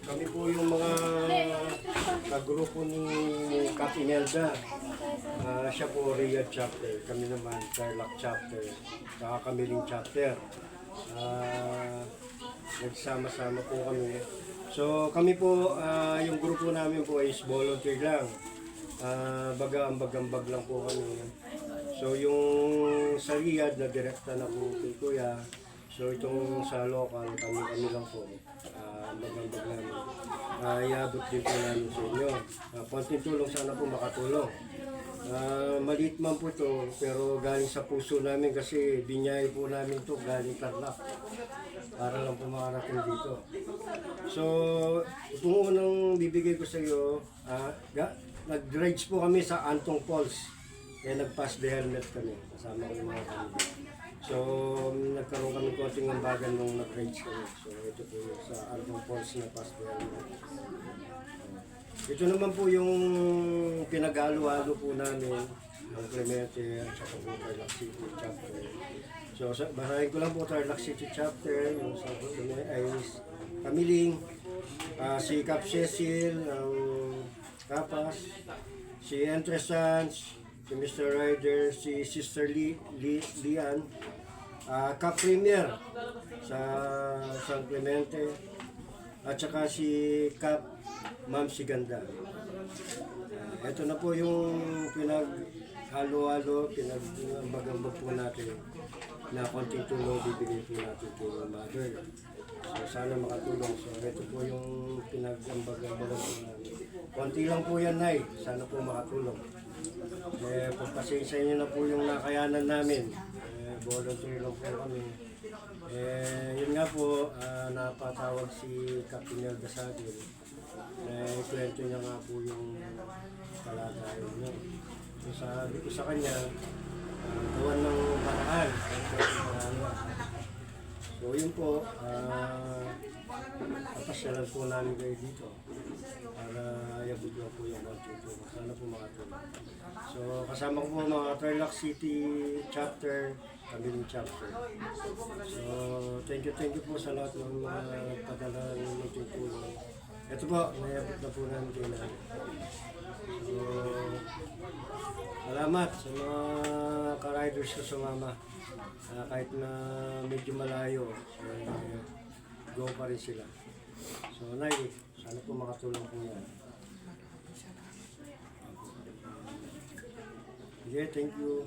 Kami po yung mga kagrupo ni Kap Imelda. Siya po Riyadh chapter. Kami naman Tarlac chapter. Saka Kamiling chapter. Nagsama-sama po kami. So kami po, yung grupo namin po is volunteer lang. Baga-ambag-ambag lang po kami. So yung sa Riyadh na direkta na po kay Kuya. So itong sa local, kami lang po. Ambag-ambag namin. Iabot din po namin sa inyo. Konting tulong, sana po makatulong. Maliit man po ito, pero galing sa puso namin kasi binyay po namin ito galing Tarlac. Para lang po makarating dito. So, itong unang bibigay ko sa iyo, nag-rides po kami sa Antong Falls. Kaya nag-pass the helmet kami. Kasama ko yung mga kami. So, nagkaroon kami konting ambagan nung nag-rides kami. So, ito po yung sa Antong Falls na pass the helmet. Ito naman po yung pinag-halo-halo po namin ng Clemente at saka po Tarlac City chapter. So, basahin ko lang po Tarlac City chapter, yung sa ay Kamiling, si Cap Cecil ng Kapas, si Entresans, si Mr. Ryder, si Sister Lian, Cap Premier sa San Clemente, at saka si Cap Ma'am Siganda. Ito na po yung pinag-halo-halo, pinag-ambag-ambag po natin na konting tulong bibigay po natin kay Mother. So sana makatulong. So ito po yung pinag-ambag-ambag po natin. Konti lang po yan, Nay. Sana po makatulong. Pagpasensya nyo na po yung nakayanan namin. Volunteer lang po kami. Yun nga po, napatawag si Captain Elda sa akin. Kwento niya nga po yung kalagayan niya. So sabi ko sa kanya, gawan ng paraan. So yun po, papasyalan po namin kayo dito para iabot lang po yung konting. Sana po makatulong. So kasama ko po mga Tarlac City chapter, Kamiling chapter. So thank you po sa lahat ng mga padala ng magtutulong. Ito po, naiabot na po namin kayo na. So salamat sa mga ka-riders ko sumama. Kahit na medyo malayo, go pa rin sila. So, Nay, sana po makatulong po yan. Okay, thank you.